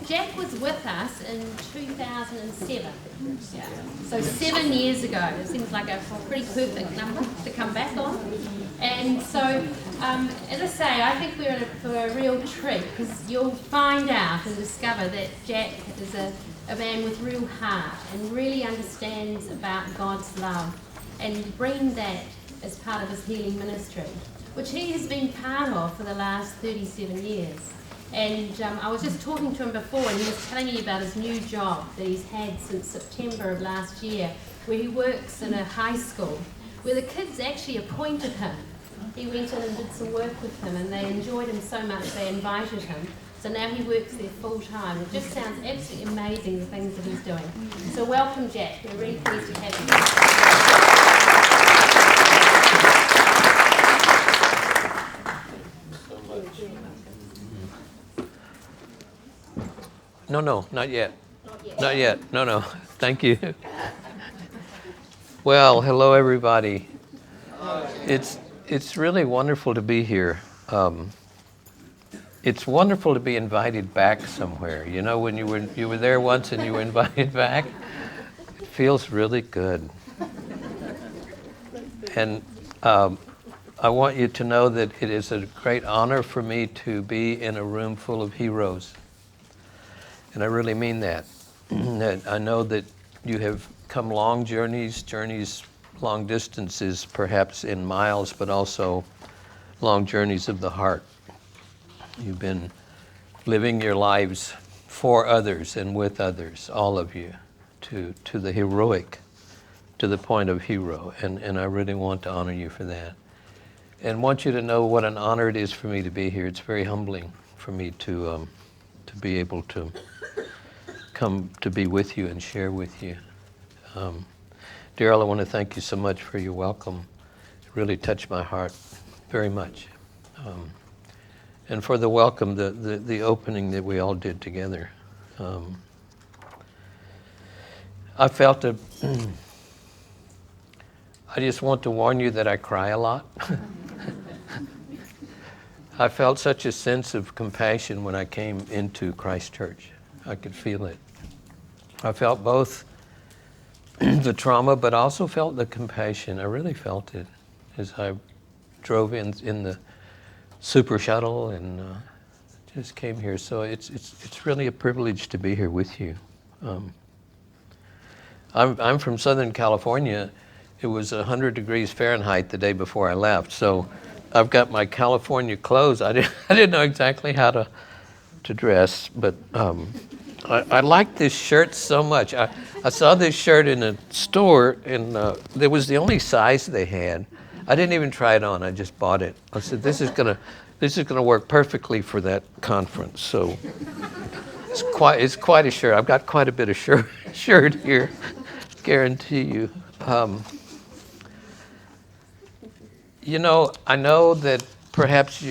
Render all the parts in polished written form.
Jack was with us in 2007. Yeah. So 7 years ago. It seems like a pretty perfect number to come back on. And so, as I say, I think we're in for a real treat because you'll find out and discover that Jack is a man with real heart and really understands about God's love and bring that as part of his healing ministry, which he has been part of for the last 37 years. And I was just talking to him before, and he was telling me about his new job that he's had since September of last year, where he works in a high school, where the kids actually appointed him. He went in and did some work with him, and they enjoyed him so much they invited him. So now he works there full time. It just sounds absolutely amazing, the things that he's doing. So welcome, Jack. We're really pleased to have you. No, not yet. Not yet. No. Thank you. Well, hello, everybody. It's really wonderful to be here. It's wonderful to be invited back somewhere. You know, when you were there once and you were invited back, it feels really good. And I want you to know that it is a great honor for me to be in a room full of heroes. And I really mean that. I know that you have come long journeys, long distances, perhaps in miles, but also long journeys of the heart. You've been living your lives for others and with others, all of you, to the heroic, to the point of hero. And I really want to honor you for that. And want you to know what an honor it is for me to be here. It's very humbling for me to be able to come to be with you and share with you. Daryl, I want to thank you so much for your welcome. It really touched my heart very much. And for the welcome, the opening that we all did together. I felt I just want to warn you that I cry a lot. I felt such a sense of compassion when I came into Christ Church. I could feel it. I felt both the trauma, but also felt the compassion. I really felt it as I drove in the super shuttle and just came here. So it's really a privilege to be here with you. I'm from Southern California. It was 100 degrees Fahrenheit the day before I left. So I've got my California clothes. I didn't know exactly how to dress, but I like this shirt so much. I saw this shirt in a store, and it was the only size they had. I didn't even try it on. I just bought it. I said, this is gonna work perfectly for that conference. So it's quite a shirt. I've got quite a bit of shirt here, guarantee you. You know, I know that perhaps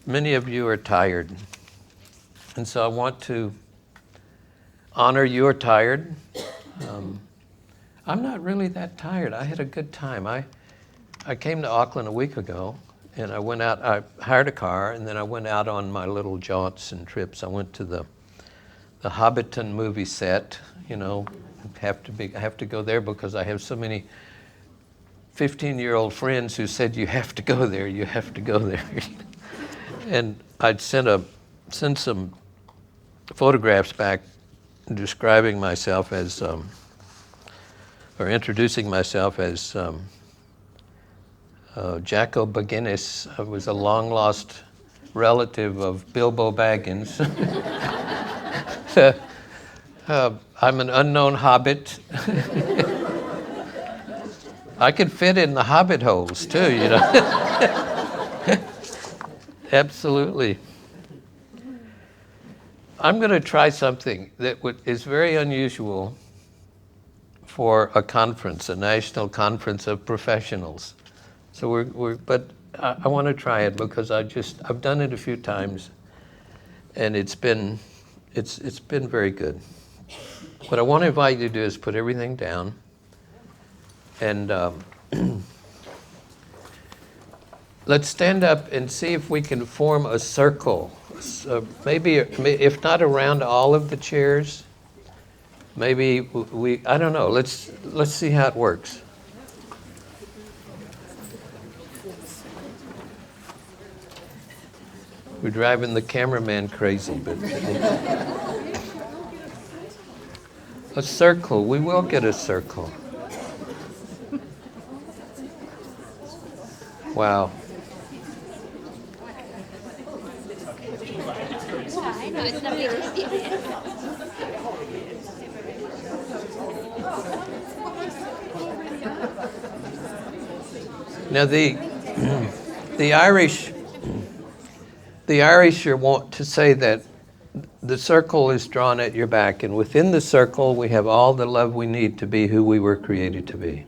many of you are tired, and so I want to honor you're tired. I'm not really that tired. I had a good time. I came to Auckland a week ago, and I went out. I hired a car, and then I went out on my little jaunts and trips. I went to the Hobbiton movie set. You know, I have to go there because I have so many 15-year-old friends who said, you have to go there, you have to go there. And I'd sent some photographs back describing myself as, or introducing myself as Jacko McGinnis. I was a long-lost relative of Bilbo Baggins. I'm an unknown hobbit. I could fit in the hobbit holes too, you know. Absolutely. I'm going to try something that is very unusual for a conference, a national conference of professionals. So but I want to try it because I've done it a few times, and it's been very good. What I want to invite you to do is put everything down. And let's stand up and see if we can form a circle maybe, if not around all of the chairs, maybe I don't know, let's see how it works. We're driving the cameraman crazy, but a circle, we will get a circle. Wow. Now the Irish want to say that the circle is drawn at your back, and within the circle we have all the love we need to be who we were created to be.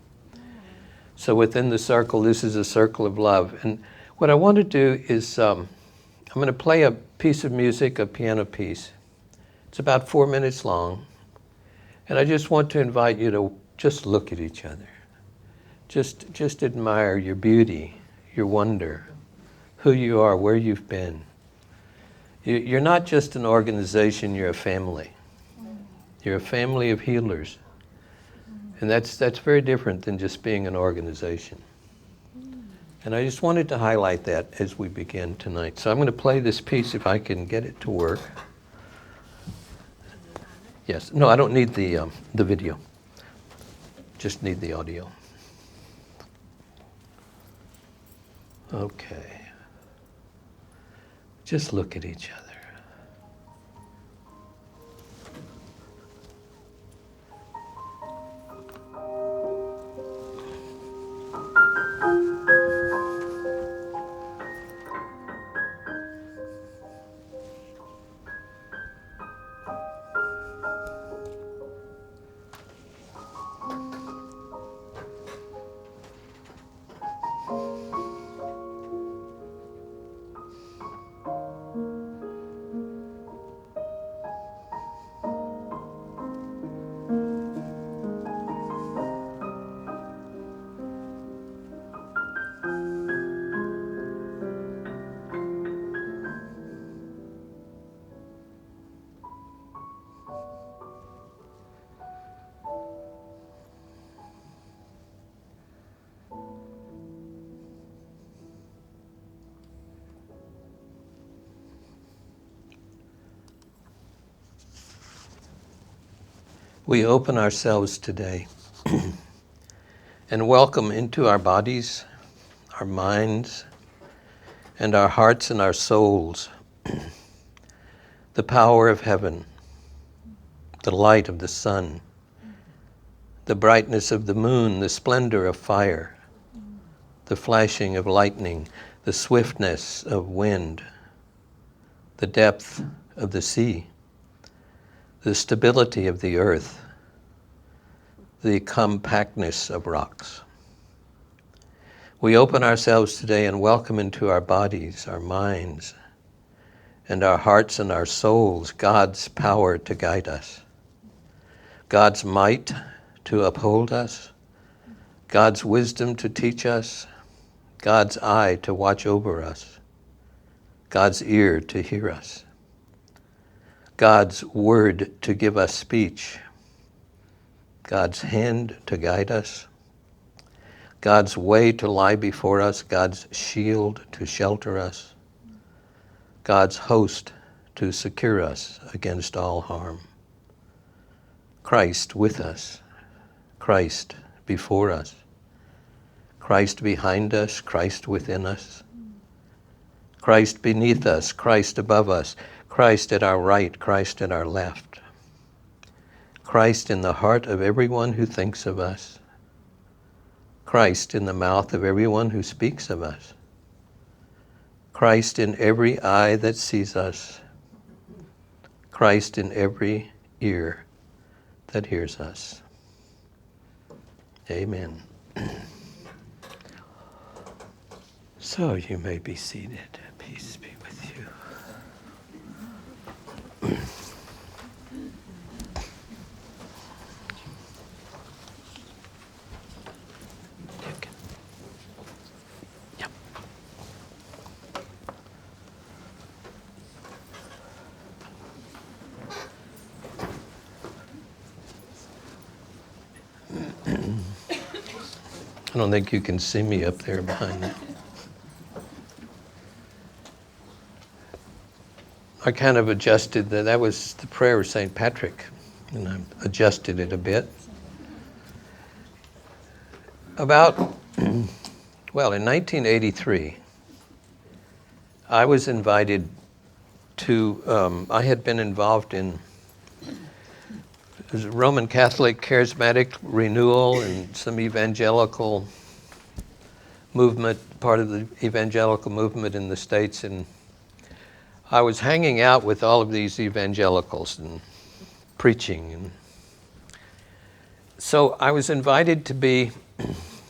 So within the circle, this is a circle of love. And what I want to do is I'm going to play a piece of music, a piano piece. It's about 4 minutes long. And I just want to invite you to just look at each other. Just admire your beauty, your wonder, who you are, where you've been. You're not just an organization, you're a family. You're a family of healers. And that's very different than just being an organization. And I just wanted to highlight that as we begin tonight. So I'm going to play this piece if I can get it to work. Yes, no, I don't need the video. Just need the audio. Okay. Just look at each other. We open ourselves today and welcome into our bodies, our minds, and our hearts and our souls the power of heaven, the light of the sun, the brightness of the moon, the splendor of fire, the flashing of lightning, the swiftness of wind, the depth of the sea, the stability of the earth, the compactness of rocks. We open ourselves today and welcome into our bodies, our minds, and our hearts and our souls God's power to guide us, God's might to uphold us, God's wisdom to teach us, God's eye to watch over us, God's ear to hear us, God's word to give us speech, God's hand to guide us, God's way to lie before us, God's shield to shelter us, God's host to secure us against all harm. Christ with us, Christ before us, Christ behind us, Christ within us, Christ beneath us, Christ above us, Christ at our right, Christ at our left, Christ in the heart of everyone who thinks of us, Christ in the mouth of everyone who speaks of us, Christ in every eye that sees us, Christ in every ear that hears us. Amen. So you may be seated. Peace be with you. I don't think you can see me up there behind that. I kind of adjusted that. That was the prayer of St. Patrick, and I adjusted it a bit. About, well, in 1983, I was invited to, I had been involved in Roman Catholic charismatic renewal and some evangelical movement, part of the evangelical movement in the States, and I was hanging out with all of these evangelicals and preaching. And so I was invited to be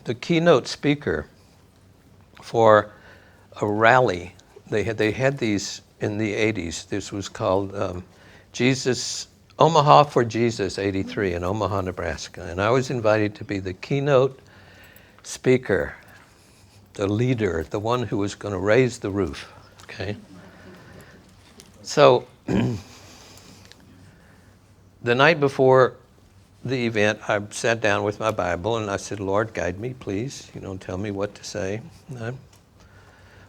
the keynote speaker for a rally. They had these in the 80s. This was called Omaha for Jesus 83 in Omaha, Nebraska. And I was invited to be the keynote speaker, the leader, the one who was going to raise the roof, okay? So the night before the event, I sat down with my Bible and I said, Lord, guide me, please. Tell me what to say. And I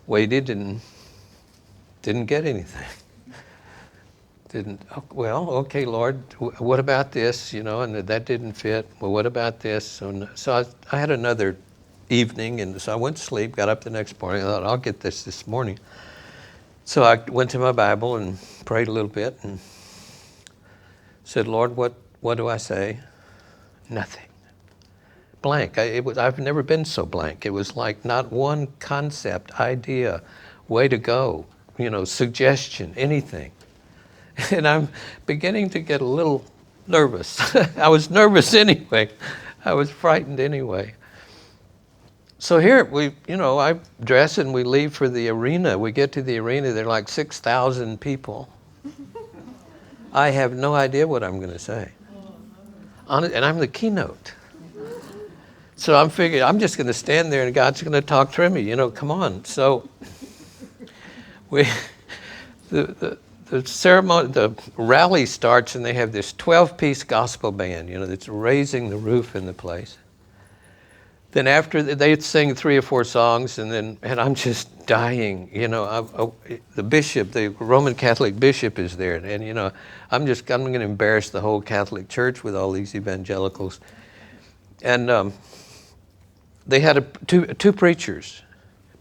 waited and didn't get anything. Well, okay, Lord, what about this? And that didn't fit. Well, what about this? So I had another evening, and so I went to sleep, got up the next morning. I thought, I'll get this morning. So I went to my Bible and prayed a little bit and said, Lord, what do I say? Nothing. Blank. I've never been so blank. It was like not one concept, idea, way to go, suggestion, anything. And I'm beginning to get a little nervous. I was nervous anyway. I was frightened anyway. So here I dress and we leave for the arena. We get to the arena, there are like 6,000 people. I have no idea what I'm going to say. And I'm the keynote. So I'm figuring I'm just going to stand there and God's going to talk through me. Come on. So the ceremony, the rally starts, and they have this 12-piece gospel band, that's raising the roof in the place. Then after they sing 3 or 4 songs, and I'm just dying. The bishop, the Roman Catholic bishop, is there, and I'm going to embarrass the whole Catholic Church with all these evangelicals. And they had two preachers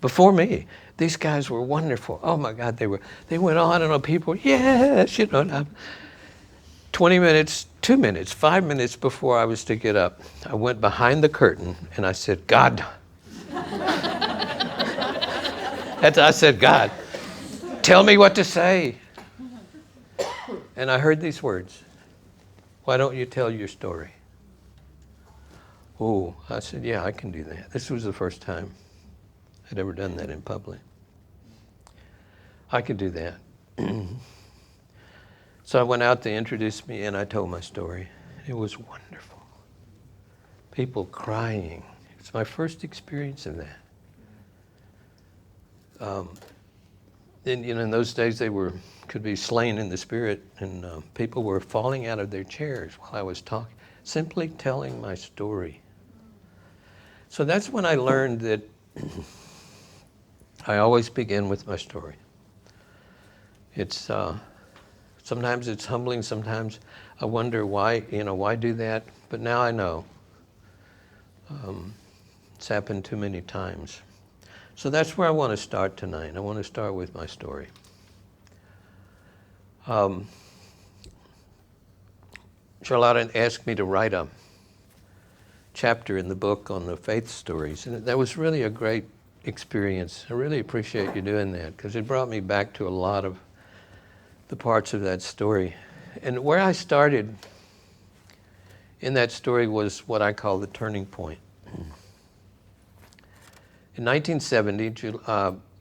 before me. These guys were wonderful. Oh my God, they went on and on. People, yes, 20 minutes, 2 minutes, 5 minutes before I was to get up, I went behind the curtain and I said, God. I said, God, tell me what to say. And I heard these words, why don't you tell your story? Oh, I said, yeah, I can do that. This was the first time I'd ever done that in public. I could do that. So I went out, they introduced me, and I told my story. It was wonderful. People crying. It's my first experience of that. In those days, they could be slain in the spirit, and people were falling out of their chairs while I was talking, simply telling my story. So that's when I learned that I always begin with my story. It's sometimes it's humbling. Sometimes I wonder why do that. But now I know. It's happened too many times. So that's where I want to start tonight. I want to start with my story. Charlotte asked me to write a chapter in the book on the faith stories, and that was really a great experience. I really appreciate you doing that because it brought me back to a lot of the parts of that story. And where I started in that story was what I call the turning point. In 1970,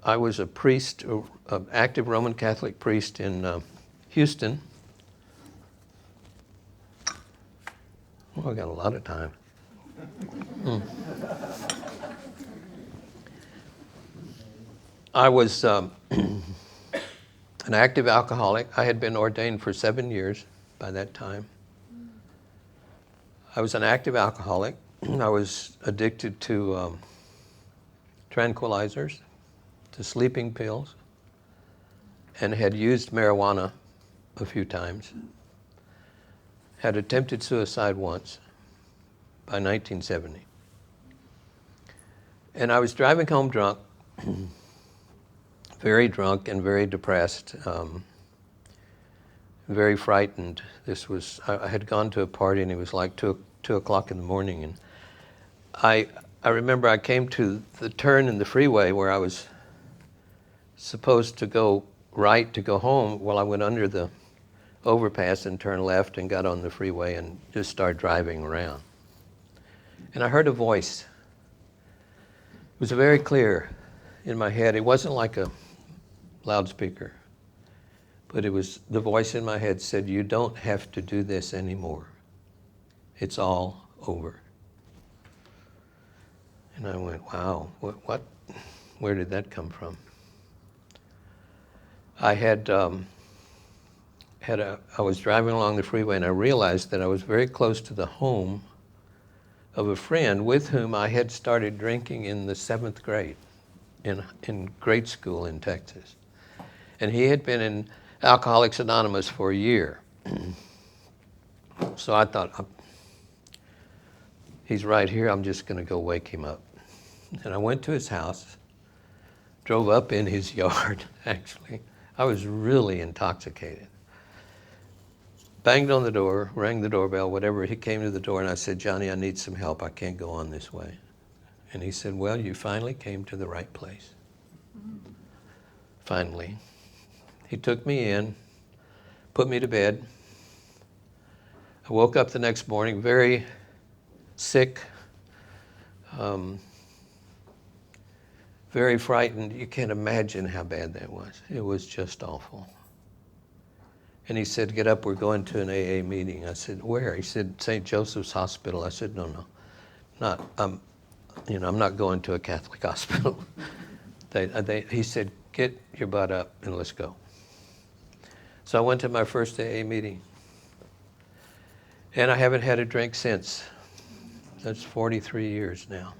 I was a priest, an active Roman Catholic priest in Houston. Well, I got a lot of time. I was an active alcoholic. I had been ordained for 7 years by that time. I was an active alcoholic. I was addicted to tranquilizers, to sleeping pills, and had used marijuana a few times. Had attempted suicide once by 1970. And I was driving home drunk, very drunk and very depressed, very frightened. I had gone to a party and it was like 2 o'clock in the morning. And I remember I came to the turn in the freeway where I was supposed to go right to go home. Well, I went under the overpass and turned left and got on the freeway and just started driving around. And I heard a voice. It was very clear in my head. It wasn't like a loudspeaker, but it was the voice in my head said, "You don't have to do this anymore. It's all over." And I went, wow, what? Where did that come from? I was driving along the freeway and I realized that I was very close to the home of a friend with whom I had started drinking in the 7th grade in grade school in Texas. And he had been in Alcoholics Anonymous for a year. So I thought, he's right here, I'm just going to go wake him up. And I went to his house, drove up in his yard, actually. I was really intoxicated. Banged on the door, rang the doorbell, whatever. He came to the door and I said, "Johnny, I need some help. I can't go on this way." And he said, "Well, you finally came to the right place." Finally. He took me in, put me to bed. I woke up the next morning very sick, very frightened. You can't imagine how bad that was. It was just awful. And he said, "Get up, we're going to an AA meeting." I said, "Where?" He said, "St. Joseph's Hospital." I said, "No, I'm not going to a Catholic hospital." He said, "Get your butt up and let's go." So I went to my first AA meeting. And I haven't had a drink since. That's 43 years now.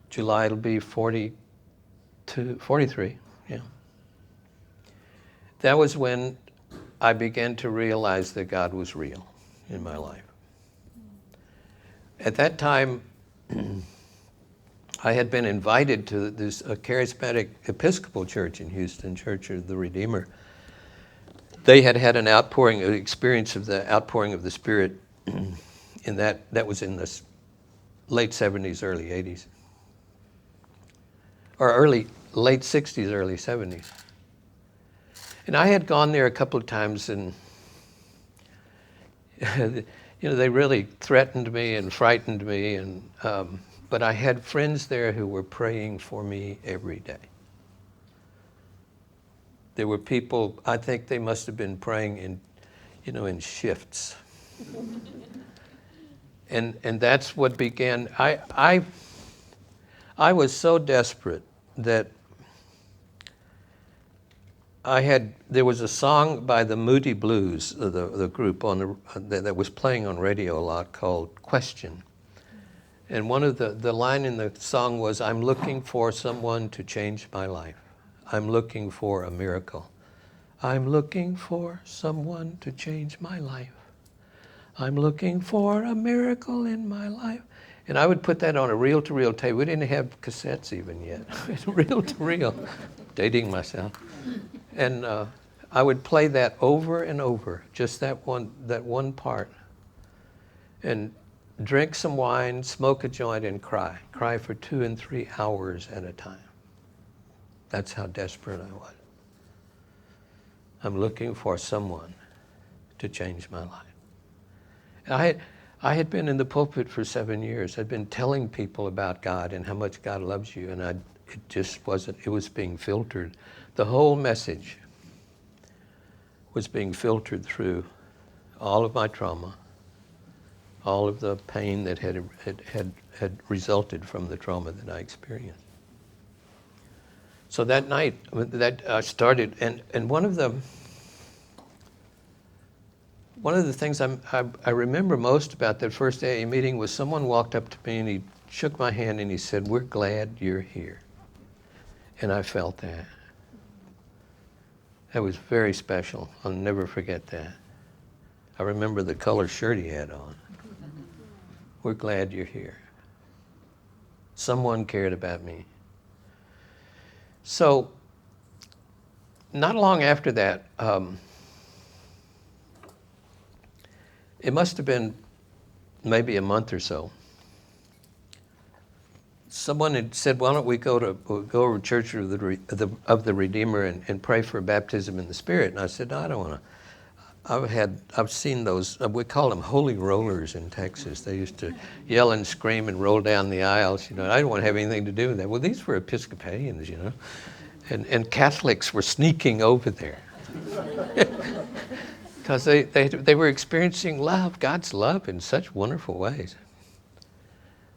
July it'll be 43, yeah. That was when I began to realize that God was real in my life. At that time, I had been invited to a charismatic Episcopal church in Houston, Church of the Redeemer. They had an experience of the outpouring of the Spirit in that was in the late 70s, early 80s. Or late 60s, early 70s. And I had gone there a couple of times and they really threatened me and frightened me, but I had friends there who were praying for me every day. There were people, I think they must have been praying in shifts. And that's what began. I was so desperate that there was a song by the Moody Blues, the group that was playing on radio a lot, called "Question." And one of the line in the song was, "I'm looking for someone to change my life. I'm looking for a miracle. I'm looking for someone to change my life. I'm looking for a miracle in my life." And I would put that on a reel-to-reel tape. We didn't have cassettes even yet. Reel-to-reel, dating myself. And I would play that over and over, just that one part. And drink some wine, smoke a joint, and cry. Cry for 2 and 3 hours at a time. That's how desperate I was. I'm looking for someone to change my life. And I had been in the pulpit for 7 years. I'd been telling people about God and how much God loves you, and it just wasn't, it was being filtered. The whole message was being filtered through all of my trauma, all of the pain that had resulted from the trauma that I experienced. So that night, that started, and one of the one of the things I remember most about that first AA meeting was someone walked up to me and he shook my hand and he said, "We're glad you're here." And I felt that. That was very special. I'll never forget that. I remember the color shirt he had on. "We're glad you're here. Someone cared about me." So, not long after that, it must have been maybe a month or so. Someone had said, "Why don't we go over to Church of the Redeemer and pray for baptism in the Spirit?" And I said, "No, I don't want to." I've seen those. We call them holy rollers in Texas. They used to yell and scream and roll down the aisles. You know, I didn't want to have anything to do with that. Well, these were Episcopalians, you know, and Catholics were sneaking over there because they were experiencing love, God's love, in such wonderful ways.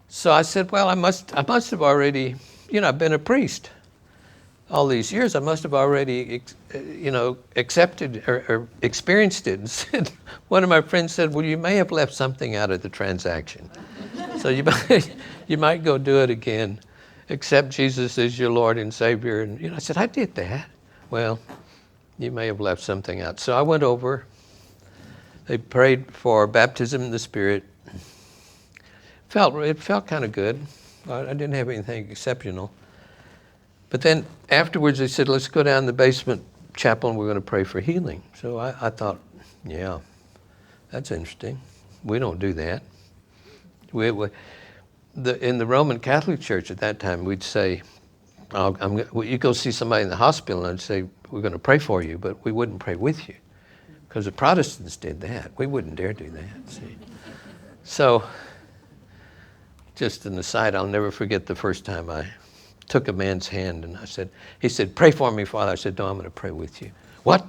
So I said, "Well, I must have already, you know, I've been a priest all these years. I must have already, accepted or experienced it." And said, one of my friends said, "Well, you may have left something out of the transaction. So you might go do it again. Accept Jesus as your Lord and Savior." And I said, "I did that." "Well, you may have left something out." So I went over. They prayed for baptism in the Spirit. It felt kind of good. I didn't have anything exceptional. But then afterwards they said, "Let's go down the basement chapel and we're going to pray for healing." So I thought, yeah, that's interesting. We don't do that. In the Roman Catholic Church at that time, we'd say, you go see somebody in the hospital and I'd say, "We're going to pray for you," but we wouldn't pray with you. Because the Protestants did that. We wouldn't dare do that, see. So, just an aside, I'll never forget the first time I took a man's hand and he said, "Pray for me, Father." I said, "No, I'm going to pray with you." "What?"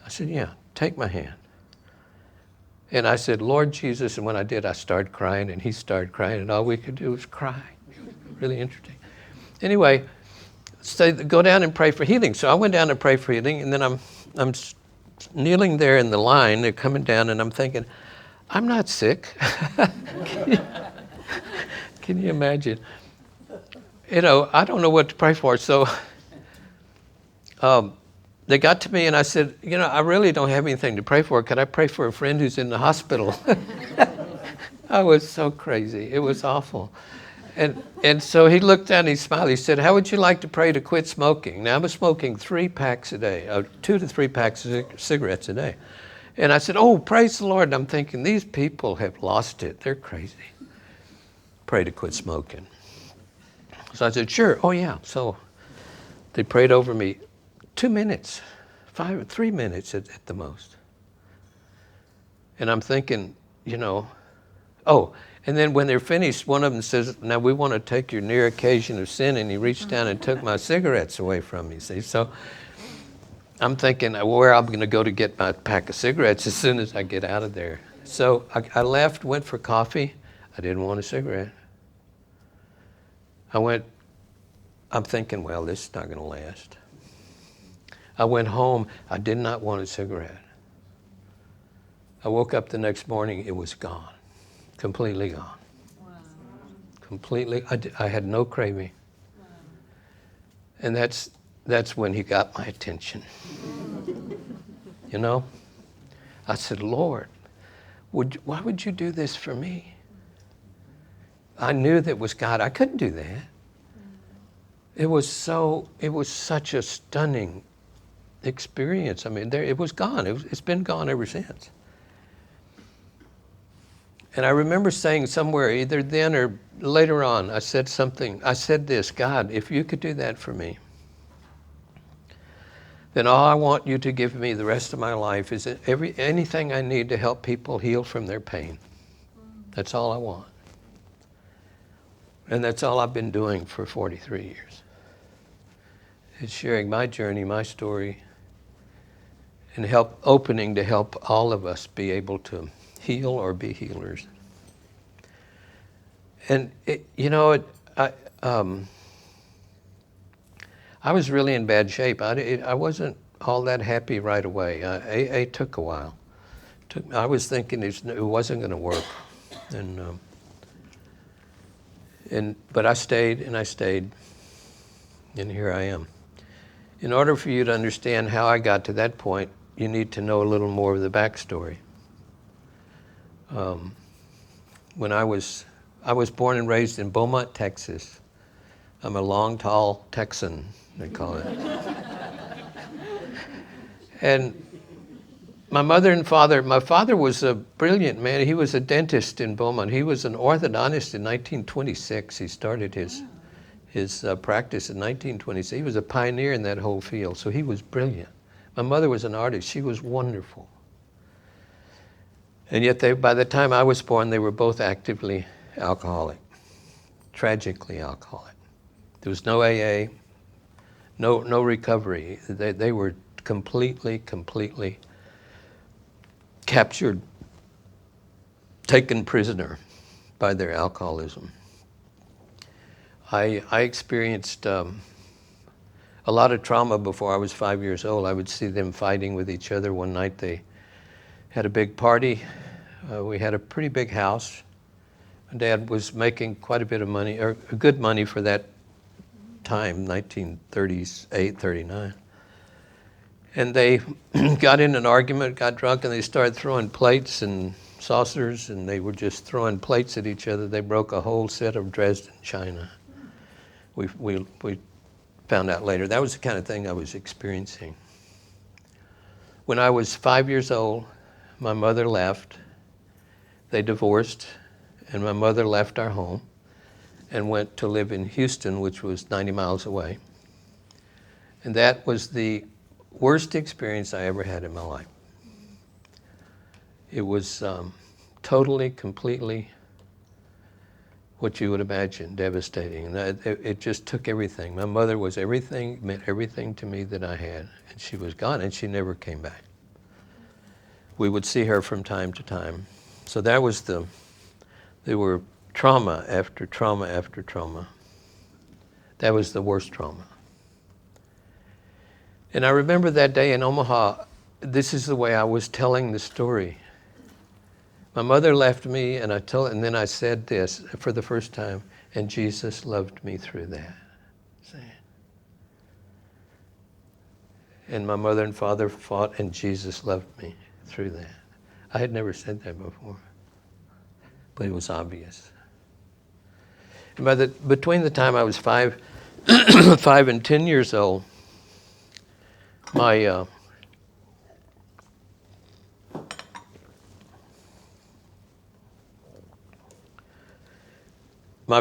I said, "Yeah, take my hand." And I said, "Lord Jesus," and when I did, I started crying and he started crying and all we could do was cry. It was really interesting. Anyway, so go down and pray for healing. So I went down and prayed for healing, and then I'm kneeling there in the line, they're coming down, and I'm thinking, I'm not sick. Can you imagine? I don't know what to pray for. So they got to me and I said, "I really don't have anything to pray for. Can I pray for a friend who's in the hospital?" I was so crazy. It was awful. And so he looked down and he smiled. He said, "How would you like to pray to quit smoking?" Now, I was smoking 3 packs a day, 2 to 3 packs of cigarettes a day. And I said, "Oh, praise the Lord." And I'm thinking, these people have lost it. They're crazy. Pray to quit smoking. So I said, "Sure." "Oh, yeah." So they prayed over me 2 minutes, 3 minutes at the most. And I'm thinking, oh, and then when they're finished, one of them says, "Now we want to take your near occasion of sin." And he reached down and took my cigarettes away from me, see? So I'm thinking where I'm going to go to get my pack of cigarettes as soon as I get out of there. So I left, went for coffee. I didn't want a cigarette. I'm thinking, well, this is not going to last. I went home. I did not want a cigarette. I woke up the next morning. It was gone. Completely gone. Wow. Completely. I had no craving. Wow. And that's when he got my attention. I said, "Lord, why would you do this for me?" I knew that was God. I couldn't do that. It was such a stunning experience. I mean, it was gone. It's been gone ever since. And I remember saying somewhere, either then or later on, I said this, "God, if you could do that for me, then all I want you to give me the rest of my life is anything I need to help people heal from their pain. That's all I want." And that's all I've been doing for 43 years. It's sharing my journey, my story, and opening to help all of us be able to heal or be healers. And I was really in bad shape. I wasn't all that happy right away. AA took a while I was thinking it wasn't going to work, but I stayed and I stayed, and here I am. In order for you to understand how I got to that point, you need to know a little more of the backstory. When I was born and raised in Beaumont, Texas. I'm a long, tall Texan, they call it. And my mother and father, my father was a brilliant man. He was a dentist in Beaumont. He was an orthodontist in 1926. He started his practice in 1926. He was a pioneer in that whole field, so he was brilliant. My mother was an artist. She was wonderful. And yet by the time I was born, they were both actively alcoholic, tragically alcoholic. There was no AA, no recovery. They were completely captured, taken prisoner by their alcoholism. I experienced a lot of trauma before I was 5 years old. I would see them fighting with each other. One night they had a big party. We had a pretty big house. Dad was making quite a bit of money, or good money for that time, 1938, 39. And they got in an argument, got drunk, and they started throwing plates and saucers, and they were just throwing plates at each other. They broke a whole set of Dresden china. We found out later. That was the kind of thing I was experiencing. When I was 5 years old, my mother left. They divorced, and my mother left our home and went to live in Houston, which was 90 miles away. And that was the worst experience I ever had in my life. It was totally, completely what you would imagine, devastating. And it just took everything. My mother was everything, meant everything to me that I had, and she was gone, and she never came back. We would see her from time to time. So that was there were trauma after trauma after trauma. That was the worst trauma. And I remember that day in Omaha, this is the way I was telling the story. My mother left me, and then I said this for the first time, and Jesus loved me through that. See? And my mother and father fought, and Jesus loved me through that. I had never said that before, but it was obvious. And between the time I was 5 and 10 years old, my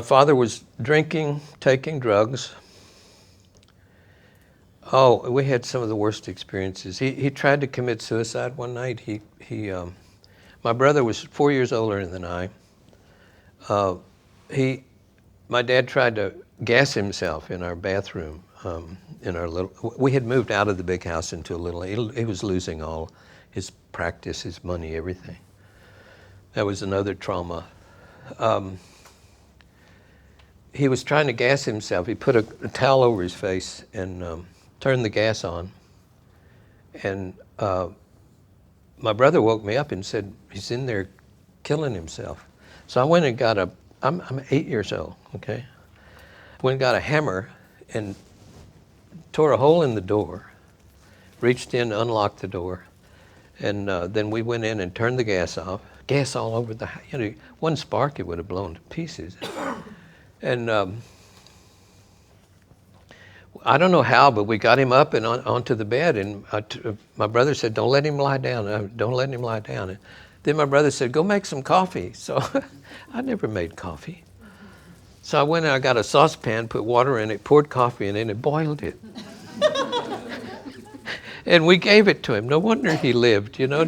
father was drinking, taking drugs. Oh, we had some of the worst experiences. He tried to commit suicide one night. My brother was 4 years older than I. My dad tried to gas himself in our bathroom. We had moved out of the big house into a little. He was losing all his practice, his money, everything. That was another trauma. He was trying to gas himself. He put a towel over his face and turned the gas on. And my brother woke me up and said, he's in there killing himself. So I went and got I'm 8 years old, okay? Went and got a hammer and tore a hole in the door, reached in, unlocked the door, and then we went in and turned the gas off. Gas all over the house. You know, one spark, it would have blown to pieces. And I don't know how, but we got him up and onto the bed, and my brother said, don't let him lie down. Don't let him lie down. And then my brother said, go make some coffee. So I never made coffee. So I went and I got a saucepan, put water in it, poured coffee in it, and boiled it. And we gave it to him. No wonder he lived, you know.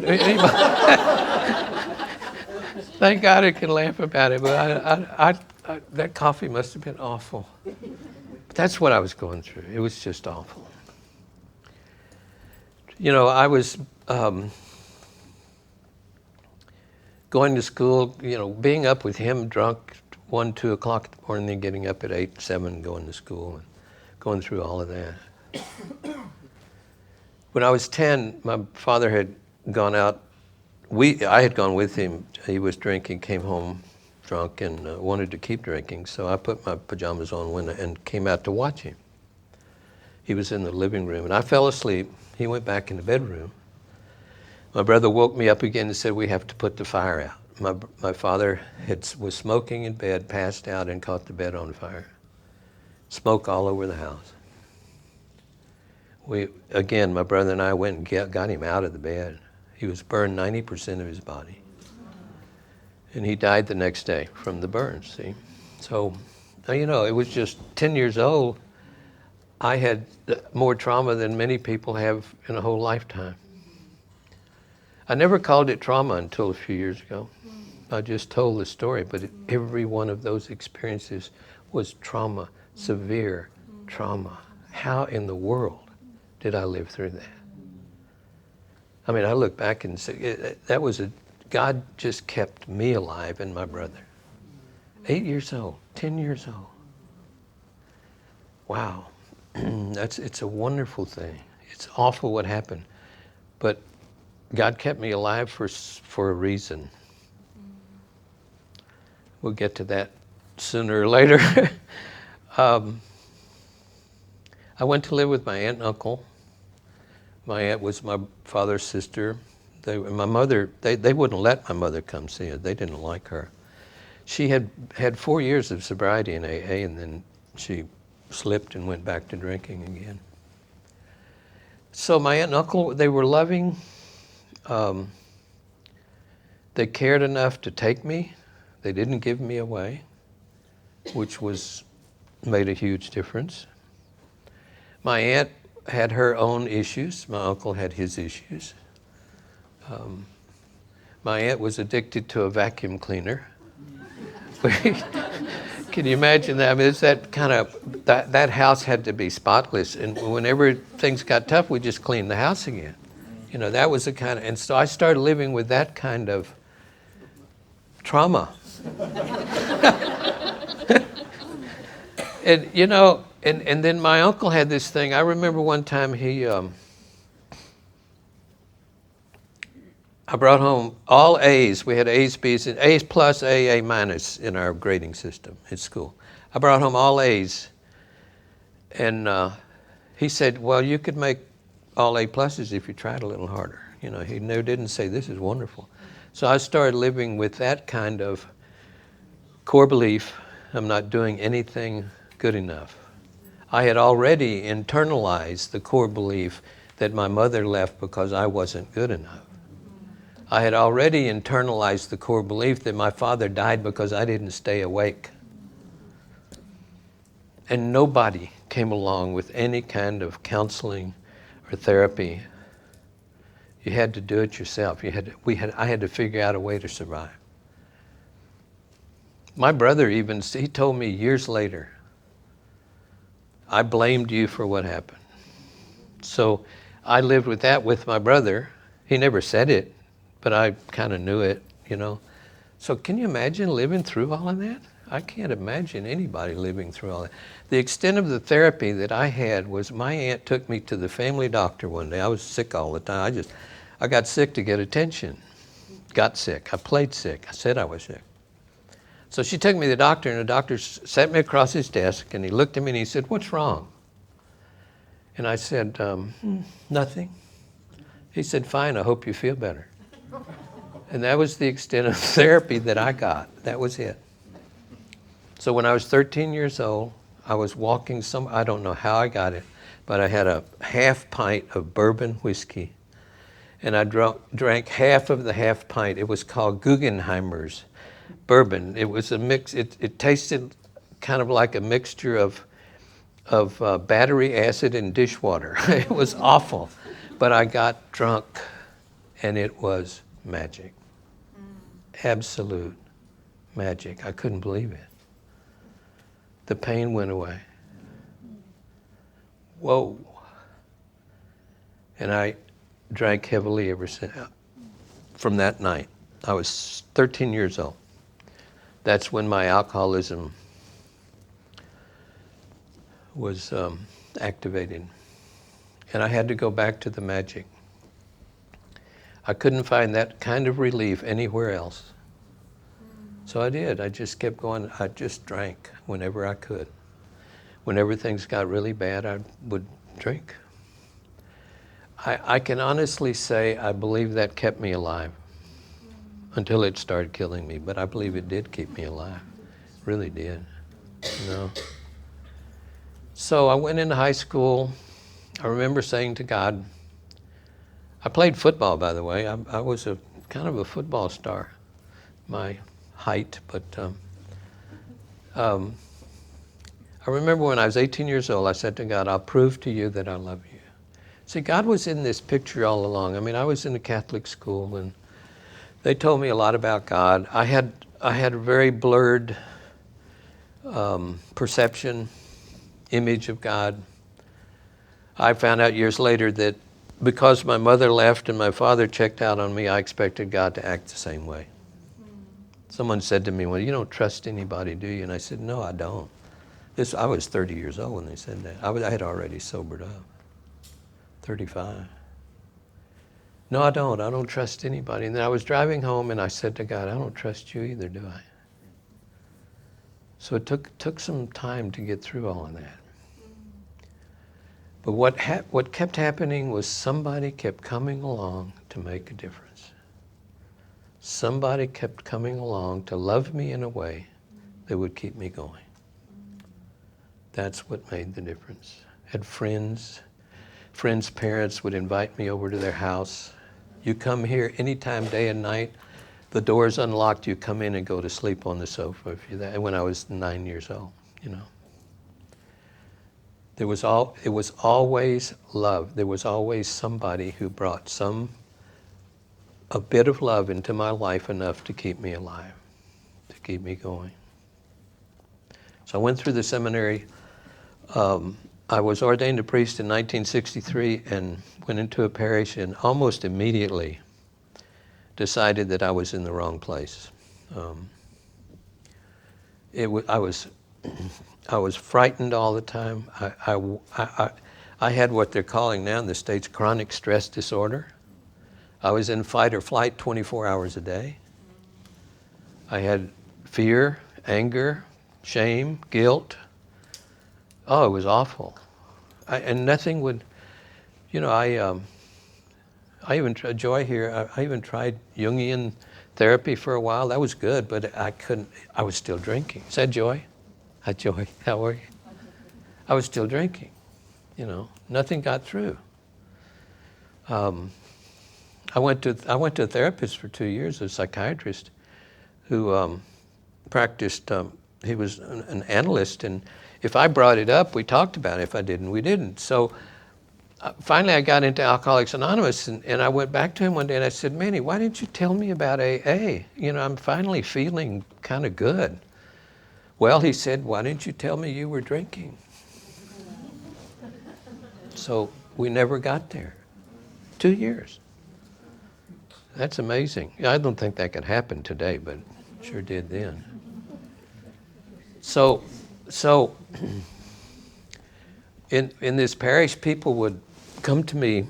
Thank God I can laugh about it, but that coffee must have been awful. But that's what I was going through. It was just awful. You know, I was going to school, you know, being up with him drunk 1, 2 o'clock in the morning, then getting up at 8, 7, going to school, and going through all of that. When I was 10, my father had gone out I had gone with him. He was drinking, came home drunk, and wanted to keep drinking. So I put my pajamas on and came out to watch him. He was in the living room, and I fell asleep. He went back in the bedroom. My brother woke me up again and said, we have to put the fire out. My father was smoking in bed, passed out, and caught the bed on fire. Smoke all over the house. My brother and I went and got him out of the bed. He was burned 90% of his body. And he died the next day from the burns, see? So, it was just 10 years old. I had more trauma than many people have in a whole lifetime. I never called it trauma until a few years ago. I just told the story, but every one of those experiences was trauma, severe trauma. How in the world did I live through that? I mean, I look back and say, God just kept me alive and my brother. 8 years old, 10 years old. Wow, it's a wonderful thing. It's awful what happened, but God kept me alive for a reason. We'll get to that sooner or later. I went to live with my aunt and uncle. My aunt was my father's sister. My mother, they wouldn't let my mother come see her. They didn't like her. She had 4 years of sobriety in AA, and then she slipped and went back to drinking again. So my aunt and uncle, they were loving. They cared enough to take me. They didn't give me away, which made a huge difference. My aunt had her own issues. My uncle had his issues. My aunt was addicted to a vacuum cleaner. Can you imagine that? I mean, it's that kind of, that house had to be spotless. And whenever things got tough, we just cleaned the house again. That was the kind of, and so I started living with that kind of trauma. And then my uncle had this thing. I remember one time I brought home all A's. We had A's, B's, and A's plus, A minus in our grading system at school. I brought home all A's. And he said, well, you could make all A pluses if you tried a little harder. He didn't say, this is wonderful. So I started living with that kind of core belief, I'm not doing anything good enough. I had already internalized the core belief that my mother left because I wasn't good enough. I had already internalized the core belief that my father died because I didn't stay awake. And nobody came along with any kind of counseling or therapy. You had to do it yourself. I had to figure out a way to survive. My brother he told me years later, I blamed you for what happened. So I lived with that with my brother. He never said it, but I kind of knew it, So can you imagine living through all of that? I can't imagine anybody living through all that. The extent of the therapy that I had was my aunt took me to the family doctor one day. I was sick all the time. I got sick to get attention. Got sick. I played sick. I said I was sick. So she took me to the doctor, and the doctor sat me across his desk, and he looked at me and he said, what's wrong? And I said, nothing. He said, fine, I hope you feel better. And that was the extent of therapy that I got. That was it. So when I was 13 years old, I was walking I don't know how I got it, but I had a half pint of bourbon whiskey. And I drank half of the half pint. It was called Guggenheimer's bourbon. It was a mix. It tasted kind of like a mixture of battery acid and dishwater. It was awful. But I got drunk, and it was magic. Absolute magic. I couldn't believe it. The pain went away. Whoa. And I drank heavily ever since. From that night. I was 13 years old. That's when my alcoholism was activated. And I had to go back to the magic. I couldn't find that kind of relief anywhere else. So I did. I just kept going. I just drank whenever I could. Whenever things got really bad, I would drink. I can honestly say I believe that kept me alive until it started killing me. But I believe it did keep me alive. It really did. You know. So I went into high school. I remember saying to God, I played football, by the way. I was a kind of a football star, my height. But I remember when I was 18 years old, I said to God, I'll prove to you that I love you. See, God was in this picture all along. I mean, I was in a Catholic school, and they told me a lot about God. I had a very blurred perception, image of God. I found out years later that because my mother left and my father checked out on me, I expected God to act the same way. Someone said to me, well, you don't trust anybody, do you? And I said, no, I don't. I was 30 years old when they said that. I had already sobered up, 35. No, I don't. I don't trust anybody. And then I was driving home and I said to God, I don't trust you either, do I? So it took some time to get through all of that. But what kept happening was somebody kept coming along to make a difference. Somebody kept coming along to love me in a way that would keep me going. That's what made the difference. Had friends' parents would invite me over to their house. You come here anytime, day and night. The door's unlocked. You come in and go to sleep on the sofa. When I was 9 years old, you know. It was always love. There was always somebody who brought a bit of love into my life enough to keep me alive, to keep me going. So I went through the seminary. I was ordained a priest in 1963 and went into a parish and almost immediately decided that I was in the wrong place. I was frightened all the time. I had what they're calling now in the States chronic stress disorder. I was in fight or flight 24 hours a day. I had fear, anger, shame, guilt. Oh, it was awful. And nothing would, you know, I even tried, Joy here, I even tried Jungian therapy for a while. That was good, but I was still drinking. Is that Joy? Hi, Joy. How are you? I was still drinking. You know, nothing got through. I went to a therapist for 2 years, a psychiatrist who practiced. He was an analyst, and if I brought it up, we talked about it. If I didn't, we didn't. So finally, I got into Alcoholics Anonymous, and I went back to him one day and I said, Manny, why didn't you tell me about AA? You know, I'm finally feeling kind of good. Well, he said, why didn't you tell me you were drinking? So we never got there. 2 years. That's amazing. I don't think that could happen today, but it sure did then. So in this parish, people would come to me.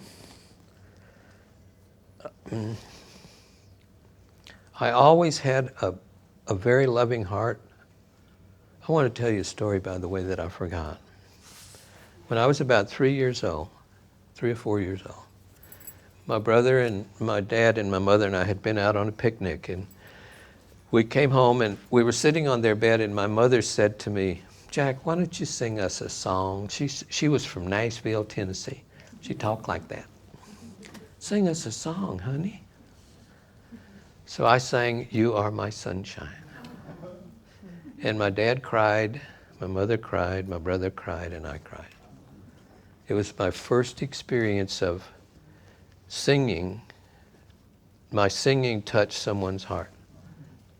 I always had a very loving heart. I want to tell you a story, by the way, that I forgot. When I was about 3 or 4 years old, my brother and my dad and my mother and I had been out on a picnic, and we came home and we were sitting on their bed, and my mother said to me, Jack, why don't you sing us a song? She was from Nashville, Tennessee. She talked like that. Sing us a song, honey. So I sang, You Are My Sunshine. And my dad cried, my mother cried, my brother cried, and I cried. It was my first experience of singing. My singing touched someone's heart.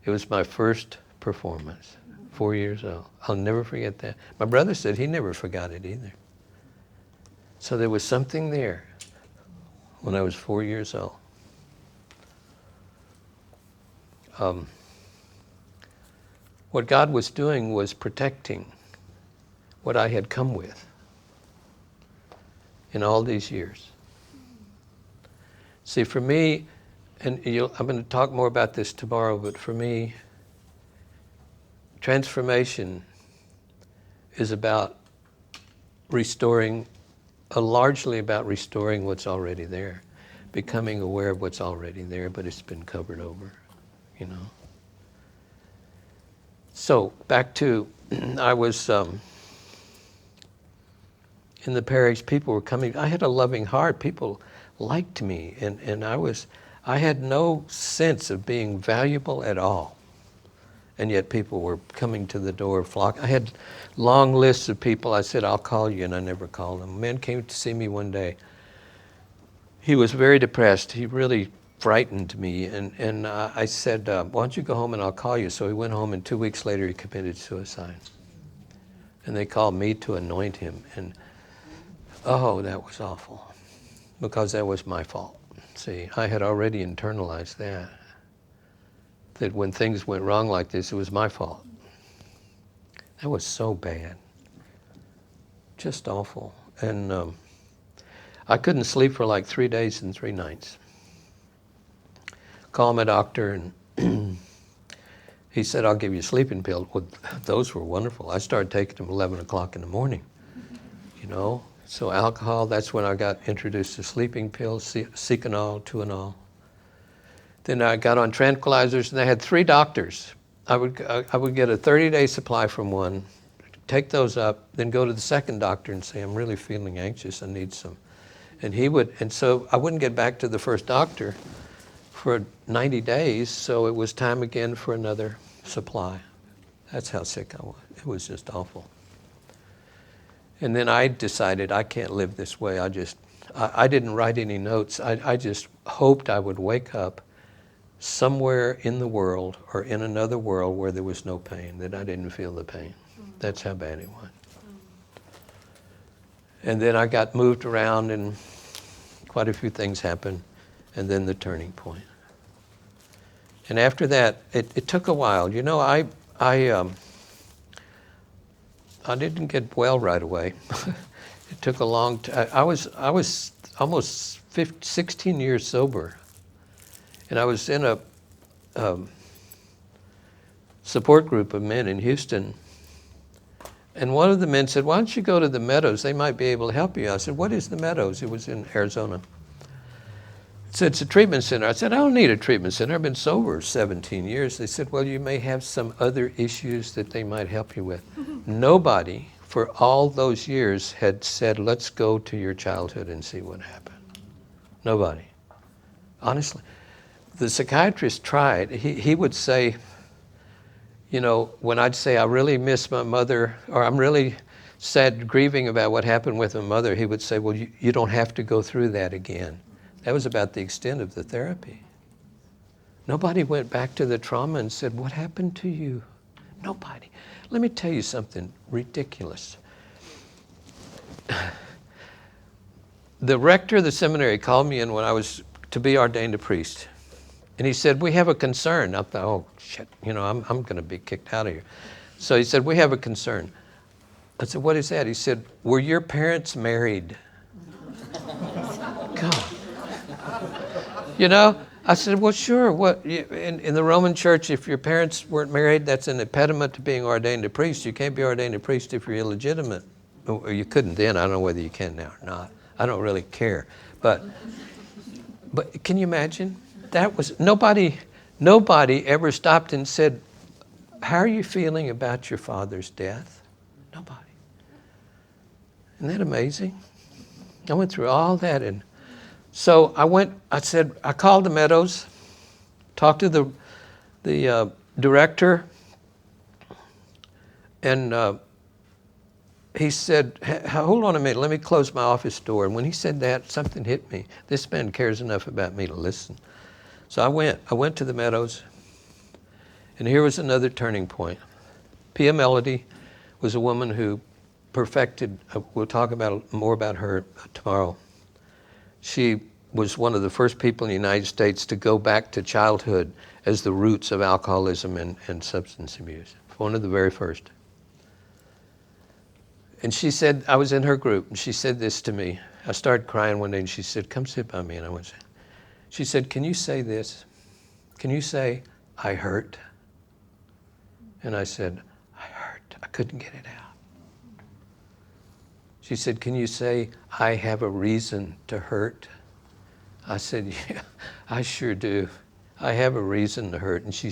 It was my first performance, 4 years old. I'll never forget that. My brother said he never forgot it either. So there was something there when I was 4 years old. What God was doing was protecting what I had come with in all these years. See, for me, and I'm going to talk more about this tomorrow, but for me, transformation is about largely about restoring what's already there, becoming aware of what's already there, but it's been covered over, you know. So back to, I was in the parish, people were coming, I had a loving heart, people liked me, and I had no sense of being valuable at all. And yet people were coming to the door, I had long lists of people. I said, I'll call you, and I never called them. A man came to see me one day. He was very depressed. He really frightened me. And I said, why don't you go home and I'll call you? So he went home, and 2 weeks later he committed suicide. And they called me to anoint him. And oh, that was awful, because that was my fault. See, I had already internalized that when things went wrong like this, it was my fault. That was so bad. Just awful. And I couldn't sleep for like 3 days and 3 nights. Called my doctor, and he said, I'll give you a sleeping pill. Well, those were wonderful. I started taking them 11 o'clock in the morning, you know. So alcohol, that's when I got introduced to sleeping pills, Seconal, Tuinal. Then I got on tranquilizers, and they had 3 doctors. I would get a 30-day supply from one, take those up, then go to the second doctor and say, I'm really feeling anxious, I need some. And so I wouldn't get back to the first doctor for 90 days, so it was time again for another supply. That's how sick I was. It was just awful. And then I decided I can't live this way. I didn't write any notes. I just hoped I would wake up somewhere in the world or in another world where there was no pain, that I didn't feel the pain. That's how bad it was. And then I got moved around, and quite a few things happened, and then the turning point. And after that, it took a while. You know, I didn't get well right away. It took a long time. I was almost 16 years sober. And I was in a support group of men in Houston. And one of the men said, why don't you go to the Meadows? They might be able to help you. I said, what is the Meadows? It was in Arizona. He said, it's a treatment center. I said, I don't need a treatment center. I've been sober 17 years. They said, well, you may have some other issues that they might help you with. Nobody for all those years had said, let's go to your childhood and see what happened. Nobody. Honestly. The psychiatrist tried. He would say, you know, when I'd say, I really miss my mother, or I'm really sad, grieving about what happened with my mother, he would say, well, you don't have to go through that again. That was about the extent of the therapy. Nobody went back to the trauma and said, what happened to you? Nobody. Let me tell you something ridiculous. The rector of the seminary called me in when I was to be ordained a priest. And he said, we have a concern. I thought, oh, shit, you know, I'm going to be kicked out of here. So he said, we have a concern. I said, what is that? He said, were your parents married? God. You know, I said, well, sure. What in the Roman Church, if your parents weren't married, that's an impediment to being ordained a priest. You can't be ordained a priest if you're illegitimate. Or you couldn't then. I don't know whether you can now or not. I don't really care. But can you imagine? That was, nobody ever stopped and said, how are you feeling about your father's death? Nobody. Isn't that amazing? I went through all that, and so I called the Meadows, talked to the director, and he said, hold on a minute, let me close my office door. And when he said that, something hit me. This man cares enough about me to listen. So I went to the Meadows, and here was another turning point. Pia Melody was a woman who perfected, we'll talk more about her tomorrow. She was one of the first people in the United States to go back to childhood as the roots of alcoholism and substance abuse. One of the very first. And she said, I was in her group, and she said this to me. I started crying one day, and she said, come sit by me. And I went, She said, can you say this? Can you say, I hurt? And I said, I hurt. I couldn't get it out. She said, can you say, I have a reason to hurt? I said, yeah, I sure do. I have a reason to hurt. And she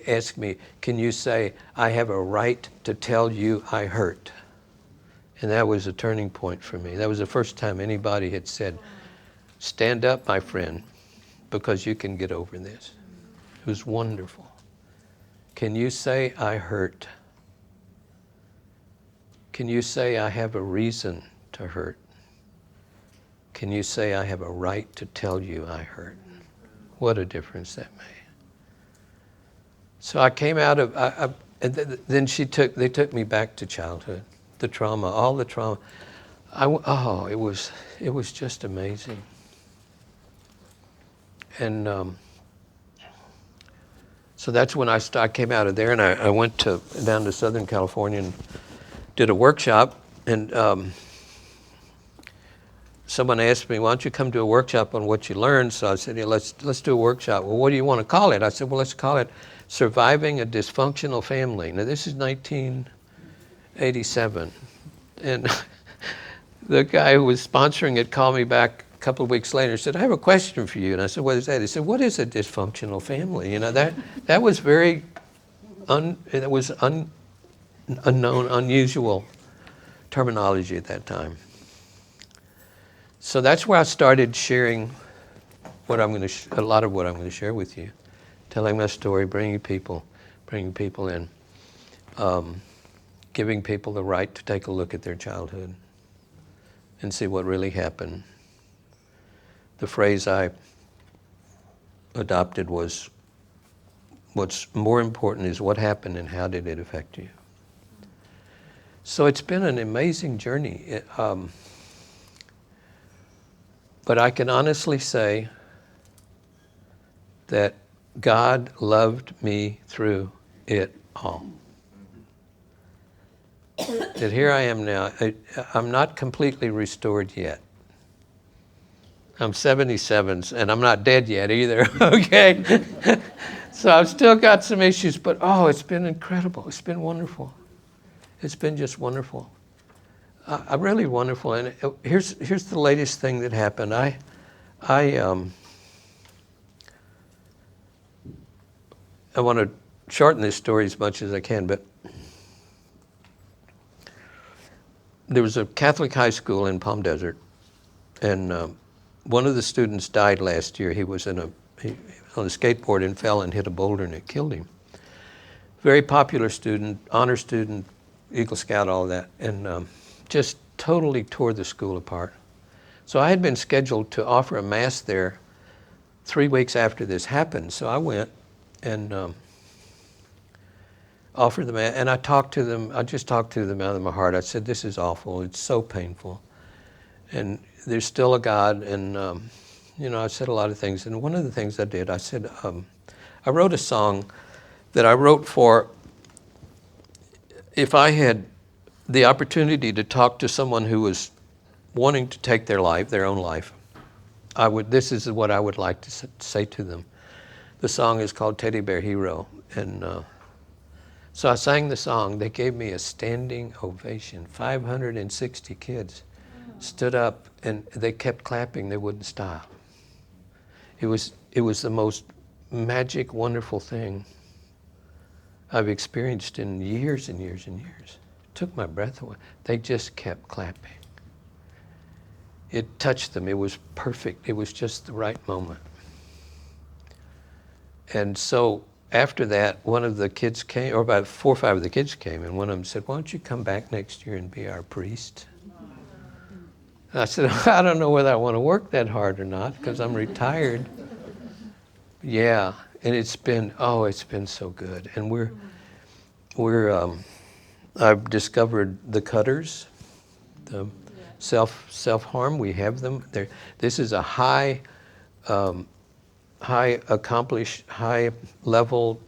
asked me, can you say, I have a right to tell you I hurt? And that was a turning point for me. That was the first time anybody had said, stand up, my friend, because you can get over this. It was wonderful. Can you say, I hurt? Can you say, I have a reason to hurt? Can you say, I have a right to tell you I hurt? What a difference that made. So I came out of, and then they took me back to childhood, the trauma, all the trauma. It was just amazing. And so that's when I came out of there, and I went down to Southern California and did a workshop. And someone asked me, why don't you come to a workshop on what you learned? So I said, yeah, let's do a workshop. Well, what do you want to call it? I said, well, let's call it Surviving a Dysfunctional Family. Now, this is 1987. And the guy who was sponsoring it called me back a couple of weeks later and said, I have a question for you. And I said, what is that? He said, what is a dysfunctional family? You know, that was very, unknown, unusual terminology at that time. So that's where I started sharing a lot of what I'm going to share with you, telling my story, bringing people in, giving people the right to take a look at their childhood and see what really happened. The phrase I adopted was, what's more important is what happened and how did it affect you. So it's been an amazing journey. But I can honestly say that God loved me through it all. That here I am now. I'm not completely restored yet. I'm 77, and I'm not dead yet either, okay? So I've still got some issues, but it's been incredible. It's been wonderful. It's been just wonderful. Really wonderful. And here's the latest thing that happened. I want to shorten this story as much as I can, but there was a Catholic high school in Palm Desert, and one of the students died last year. He was on a skateboard and fell and hit a boulder, and it killed him. Very popular student, honor student, Eagle Scout, all that, and just totally tore the school apart. So I had been scheduled to offer a mass there 3 weeks after this happened. So I went and offered the mass, and I talked to them. I just talked to them out of my heart. I said, this is awful. It's so painful. And there's still a God. And, I said a lot of things. And one of the things I did, I said, I wrote a song that I wrote for, if I had the opportunity to talk to someone who was wanting to take their own life, this is what I would like to say to them. The song is called Teddy Bear Hero. And so I sang the song. They gave me a standing ovation. 560 kids stood up and they kept clapping. They wouldn't stop. It was the most magic, wonderful thing I've experienced in years and years and years. Took my breath away. They just kept clapping. It touched them. It was perfect. It was just the right moment. And so after that, one of the kids came, or about 4 or 5 of the kids came, and one of them said, why don't you come back next year and be our priest? And I said, I don't know whether I want to work that hard or not, because I'm retired. Yeah, and it's been so good. And I've discovered the cutters, the self-harm. We have them. This is a high accomplished, high level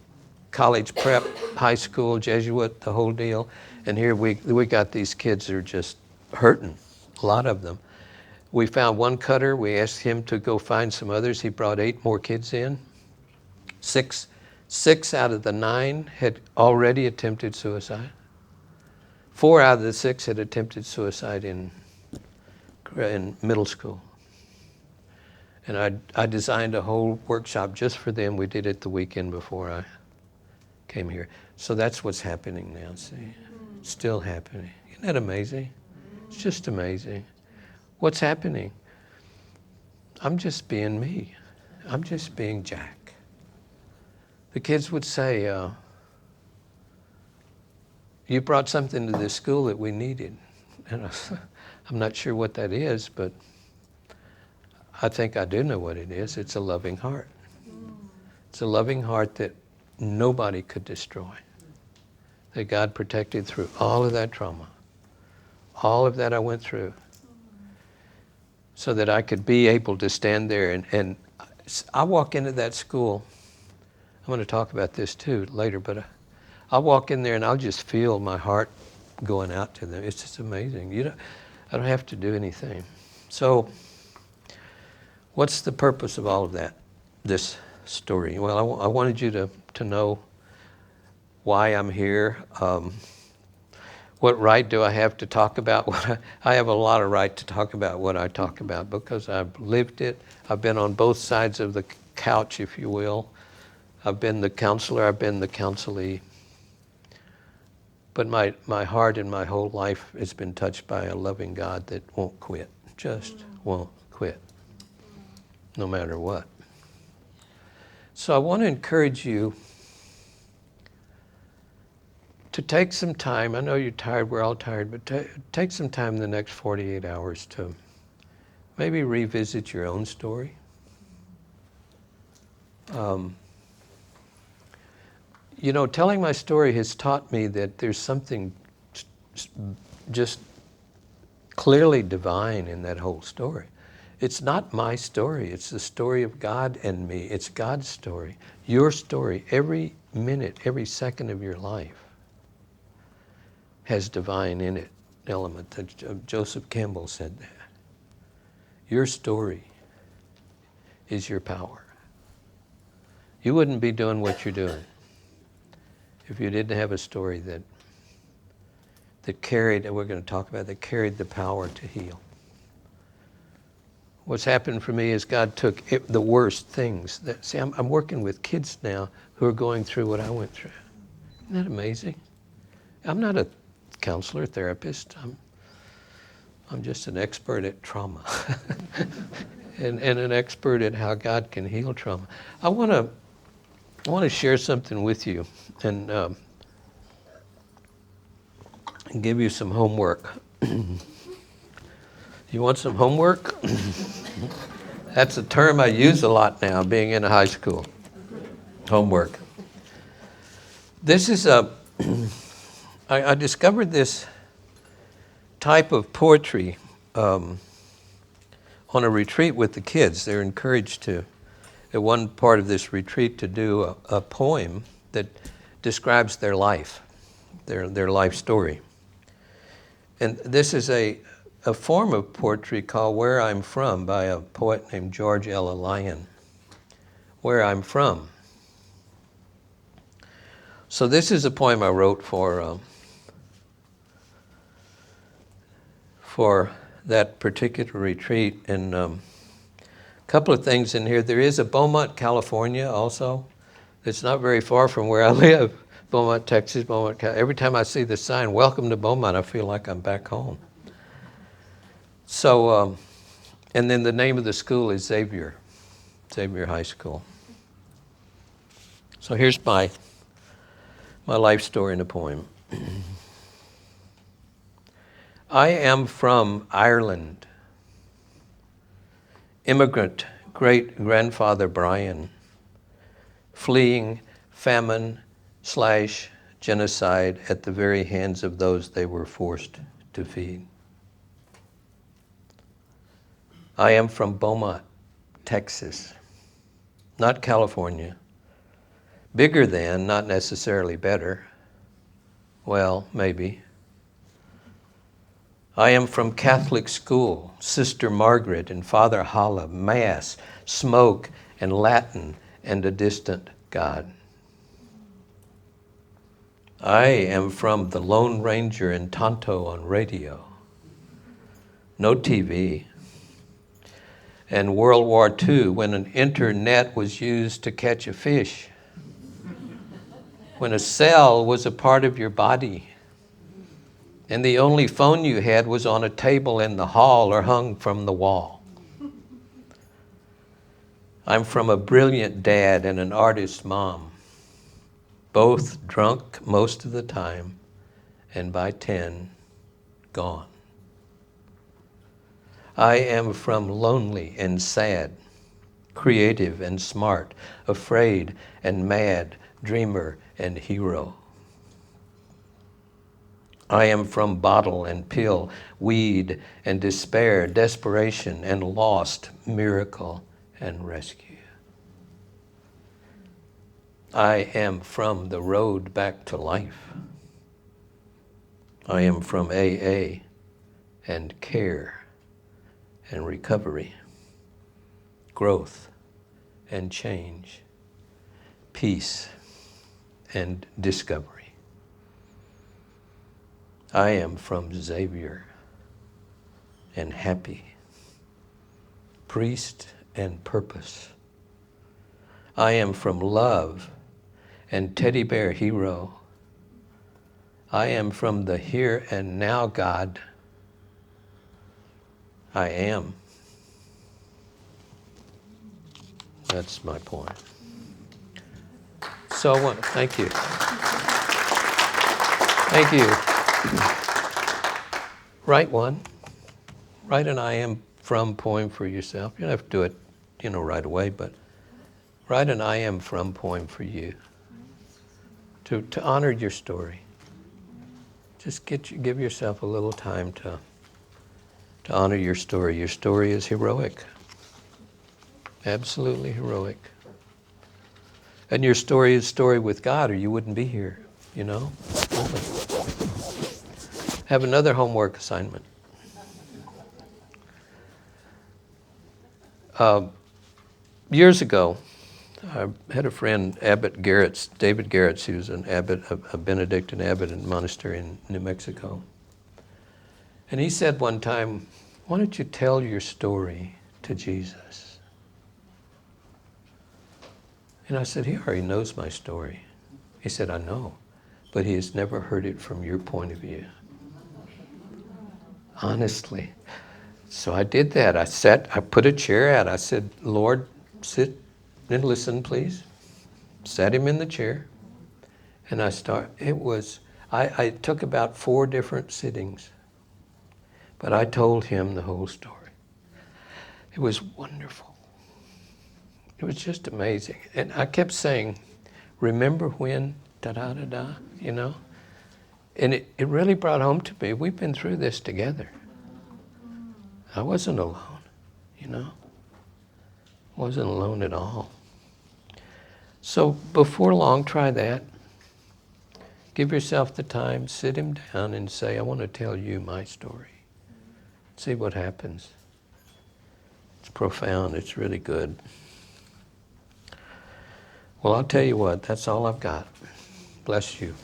college prep, high school, Jesuit, the whole deal. And here we got these kids that are just hurting, a lot of them. We found one cutter. We asked him to go find some others. He brought 8 more kids in. Six out of the 9 had already attempted suicide. 4 out of the 6 had attempted suicide in middle school. And I designed a whole workshop just for them. We did it the weekend before I came here. So that's what's happening now, see? It's still happening. Isn't that amazing? It's just amazing. What's happening? I'm just being me. I'm just being Jack. The kids would say, you brought something to this school that we needed. And I'm not sure what that is, but I think I do know what it is. It's a loving heart. It's a loving heart that nobody could destroy. That God protected through all of that trauma. All of that I went through. So that I could be able to stand there. And I walk into that school. I'm going to talk about this too later, but I'll walk in there and I'll just feel my heart going out to them. It's just amazing. I don't have to do anything. So what's the purpose of all of that, this story? Well, I wanted you to know why I'm here. What right do I have to talk about what I have a lot of right to talk about what I talk about because I've lived it. I've been on both sides of the couch, if you will. I've been the counselor, I've been the counselee. But my heart and my whole life has been touched by a loving God that won't quit, just won't quit, no matter what. So I want to encourage you to take some time. I know you're tired, we're all tired, but take some time in the next 48 hours to maybe revisit your own story. You know, telling my story has taught me that there's something just clearly divine in that whole story. It's not my story. It's the story of God and me. It's God's story. Your story, every minute, every second of your life has divine in it element. That Joseph Campbell said that. Your story is your power. You wouldn't be doing what you're doing if you didn't have a story that carried, and we're going to talk about, that carried the power to heal. What's happened for me is God took the worst things. See, I'm working with kids now who are going through what I went through. Isn't that amazing? I'm not a counselor, therapist. I'm just an expert at trauma and an expert at how God can heal trauma. I want to share something with you and give you some homework. You want some homework? That's a term I use a lot now, being in high school. Homework. This is I discovered this type of poetry on a retreat with the kids. They're encouraged to, at one part of this retreat, to do a poem that describes their life, their life story. And this is a form of poetry called Where I'm From by a poet named George L. Lyon. Where I'm From. So this is a poem I wrote for that particular retreat. And a couple of things in here. There is a Beaumont, California also. It's not very far from where I live. Beaumont, Texas, Beaumont, California. Every time I see the sign, Welcome to Beaumont, I feel like I'm back home. So, and then the name of the school is Xavier High School. So here's my life story in a poem. I am from Ireland. Immigrant great-grandfather Brian, fleeing famine/genocide at the very hands of those they were forced to feed. I am from Beaumont, Texas, not California. Bigger than, not necessarily better. Well, maybe. I am from Catholic school, Sister Margaret and Father Holla, Mass, smoke and Latin and a distant God. I am from the Lone Ranger and Tonto on radio. No TV. And World War II, when an internet was used to catch a fish. When a cell was a part of your body. And the only phone you had was on a table in the hall or hung from the wall. I'm from a brilliant dad and an artist mom. Both drunk most of the time, and by 10, gone. I am from lonely and sad, creative and smart, afraid and mad, dreamer and hero. I am from bottle and pill, weed and despair, desperation and lost, miracle and rescue. I am from the road back to life. I am from AA and care and recovery, growth and change, peace and discovery. I am from Xavier and happy, priest and purpose. I am from love and teddy bear hero. I am from the here and now God. I am. That's my point. So I want to thank you. Thank you. Write one. Write an I am from poem for yourself. You don't have to do it, right away, but write an I am from poem for you to honor your story. Just give yourself a little time to honor your story. Your story is heroic. Absolutely heroic. And your story is story with God, or you wouldn't be here, Really. Have another homework assignment. Years ago, I had a friend, David Garrett's, he was an abbot, a Benedictine abbot in a monastery in New Mexico. And he said one time, why don't you tell your story to Jesus? And I said, he already knows my story. He said, I know, but he has never heard it from your point of view. Honestly. So I did that. I put a chair out. I said, Lord, sit and listen, please. Sat him in the chair. And I took about 4 different sittings. But I told him the whole story. It was wonderful. It was just amazing. And I kept saying, remember when, da-da-da-da, And it really brought home to me, we've been through this together. I wasn't alone, Wasn't alone at all. So before long, try that. Give yourself the time, sit him down and say, I want to tell you my story. See what happens. It's profound, it's really good. Well, I'll tell you what, that's all I've got. Bless you.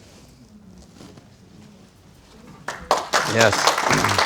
Yes.